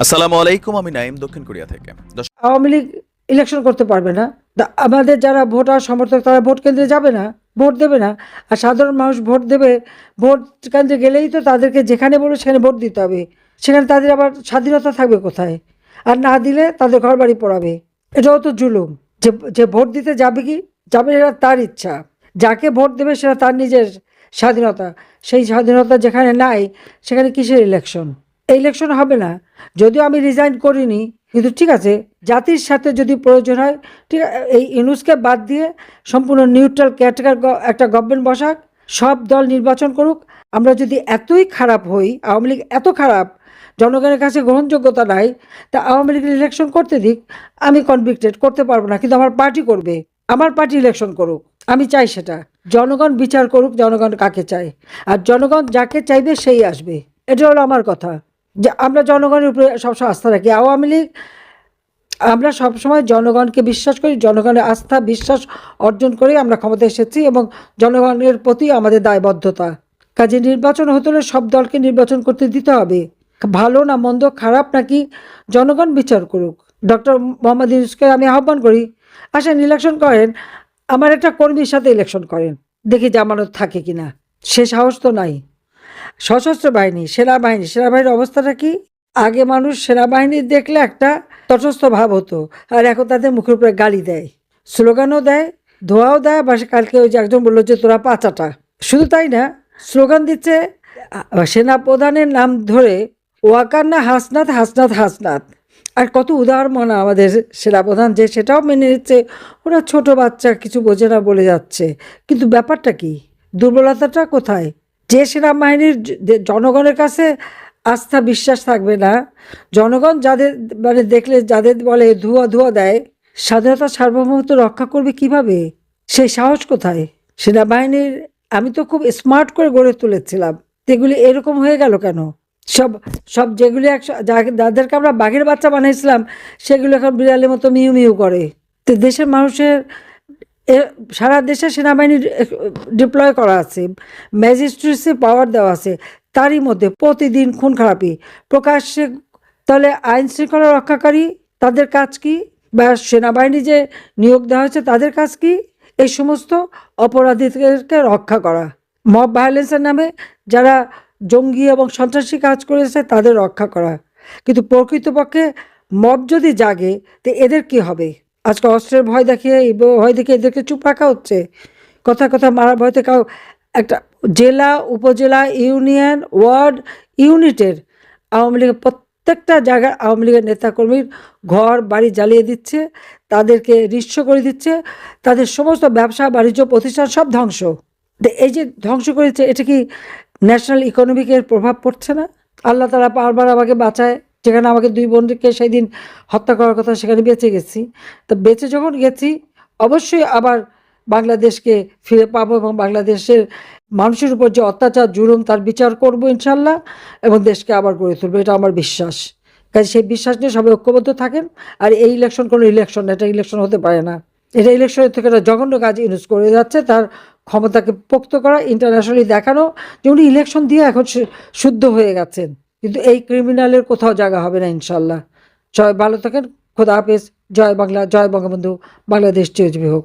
আসসালামু আলাইকুম, আমি নাইম দক্ষিণ কোরিয়া থেকে। আওয়ামী লীগ ইলেকশন করতে পারবে না। আমাদের যারা ভোটার সমর্থক তারা ভোট কেন্দ্রে যাবে না, ভোট দেবে না। আর সাধারণ মানুষ ভোট দেবে, ভোট কেন্দ্রে গেলেই তো তাদেরকে যেখানে বলবে সেখানে ভোট দিতে হবে। সেখানে তাদের আবার স্বাধীনতা থাকবে কোথায়? আর না দিলে তাদের ঘর বাড়ি পোড়াবে। এটাও তো জুলুম। যে যে ভোট দিতে যাবে কি যাবে, এটা তার ইচ্ছা। যাকে ভোট দেবে সেটা তার নিজের স্বাধীনতা। সেই স্বাধীনতা যেখানে নাই সেখানে কিসের ইলেকশন? এই ইলেকশন হবে না। যদিও আমি রিজাইন করিনি, কিন্তু ঠিক আছে, জাতির সাথে যদি প্রয়োজন হয়, ঠিক এই ইউনুসকে বাদ দিয়ে সম্পূর্ণ নিউট্রাল ক্যাটেগর একটা গভর্নমেন্ট বসাক, সব দল নির্বাচন করুক। আমরা যদি এতই খারাপ হই, আওয়ামী লীগ এত খারাপ, জনগণের কাছে গ্রহণযোগ্যতা নাই, তা আওয়ামী লীগের ইলেকশন করতে দিক। আমি কনভিক্টেড, করতে পারবো না, কিন্তু আমার পার্টি করবে। আমার পার্টি ইলেকশন করুক, আমি চাই সেটা। জনগণ বিচার করুক জনগণ কাকে চায়, আর জনগণ যাকে চাইবে সেই আসবে। এটা হলো আমার কথা, যে আমরা জনগণের উপরে সবসময় আস্থা রাখি। আওয়ামী লীগ, আমরা সবসময় জনগণকে বিশ্বাস করি, জনগণের আস্থা বিশ্বাস অর্জন করে আমরা ক্ষমতায় এসেছি, এবং জনগণের প্রতি আমাদের দায়বদ্ধতা। কাজে নির্বাচন হতে হলে সব দলকে নির্বাচন করতে দিতে হবে। ভালো না মন্দ, খারাপ নাকি, জনগণ বিচার করুক। ডক্টর মোহাম্মদ ইউনূসকে আমি আহ্বান করি, আসেন ইলেকশন করেন, আমার একটা কর্মীর সাথে ইলেকশন করেন, দেখি জামানত থাকে কিনা। সে সাহস তো নাই। সশস্ত্র বাহিনী, সেনাবাহিনীর অবস্থাটা কি? আগে মানুষ সেনাবাহিনী দেখলে একটা তটস্থ ভাব হতো, আর এখন তাদের মুখের উপরে গালি দেয়, স্লোগানও দেয়, ধোয়াও দেয়। বা কালকে ওই যে একজন বললো যে তোরা পাচাটা। শুধু তাই না, স্লোগান দিচ্ছে সেনা প্রধানের নাম ধরে, ওয়াকান্না হাসনাত হাসনাত হাসনাত। আর কত উদাহরণ আমাদের সেনাপ্রধান, যে সেটাও মেনে নিচ্ছে ওরা ছোট বাচ্চা, কিছু বোঝে না বলে যাচ্ছে। কিন্তু ব্যাপারটা কি? দুর্বলতাটা কোথায়? যে সেনাবাহিনীর জনগণের কাছে আস্থা বিশ্বাস থাকবে না, জনগণ যাদের মানে দেখলে যাদের বলে ধোঁয়া ধোঁয়া দেয়, স্বাধীনতা সার্বভৌমত্ব রক্ষা করবে কিভাবে? সেই সাহস কোথায় সেনাবাহিনীর? আমি তো খুব স্মার্ট করে গড়ে তুলেছিলাম, এগুলি এরকম হয়ে গেল কেন? সব সব যেগুলি যাদেরকে আমরা বাঘের বাচ্চা বানিয়েছিলাম, সেগুলো এখন বিড়ালের মতো মিউ মিউ করে। তো দেশের মানুষের সারা দেশে সেনাবাহিনী ডিপ্লয় করা আছে, ম্যাজিস্ট্রেসি পাওয়ার দেওয়া আছে, তারই মধ্যে প্রতিদিন খুন খারাপি প্রকাশ্যে। তাহলে আইন শৃঙ্খলা রক্ষাকারী তাদের কাজ কি? বা সেনাবাহিনী যে নিয়োগ দেওয়া হয়েছে তাদের কাজ কি? এই সমস্ত অপরাধীদেরকে রক্ষা করা। মব ভায়োলেন্সের নামে যারা জঙ্গি এবং সন্ত্রাসী কাজ করেছে তাদের রক্ষা করা। কিন্তু প্রকৃতপক্ষে মব যদি জাগে, তো এদের কি হবে? আজকে অস্ত্রের ভয় দেখিয়ে এদেরকে চুপ রাখা হচ্ছে। কথা কথা মারার ভয়তে কাউ একটা জেলা, উপজেলা, ইউনিয়ন, ওয়ার্ড, ইউনিটের আওয়ামী লীগের প্রত্যেকটা জায়গায় আওয়ামী লীগের নেতাকর্মীর ঘর বাড়ি জ্বালিয়ে দিচ্ছে, তাদেরকে নিঃস্ব করে দিচ্ছে, তাদের সমস্ত ব্যবসা বাণিজ্য প্রতিষ্ঠান সব ধ্বংস। এই যে ধ্বংস করেছে, এটা কি ন্যাশনাল ইকোনমিকের প্রভাব পড়ছে না? আল্লাহ তাআলা বারবার আমাকে বাঁচায়। যেখানে আমাকে 2 বোনকে সেই দিন হত্যা করার কথা, সেখানে বেঁচে গেছি। তো বেঁচে যখন গেছি, অবশ্যই আবার বাংলাদেশকে ফিরে পাবো, এবং বাংলাদেশের মানুষের উপর যে অত্যাচার জুলুম তার বিচার করব ইনশাল্লাহ, এবং দেশকে আবার গড়ে তুলবো, এটা আমার বিশ্বাস। কাজে সেই বিশ্বাস নিয়ে সবাই ঐক্যবদ্ধ থাকেন। আর এই ইলেকশন কোনো ইলেকশন না, এটা ইলেকশন হতে পারে না। এটা ইলেকশনের থেকে একটা জঘন্য কাজ ইউজ করে যাচ্ছে, তার ক্ষমতাকে পোক্ত করা, ইন্টারন্যাশনালি দেখানো যে উনি ইলেকশন দিয়ে এখন শুদ্ধ হয়ে গেছেন। কিন্তু এই ক্রিমিনালের কোথাও জায়গা হবে না ইনশাল্লাহ। সবাই ভালো থাকেন, খোদা হাফেজ। জয় বাংলা, জয় বঙ্গবন্ধু, বাংলাদেশ চিরজীবী হোক।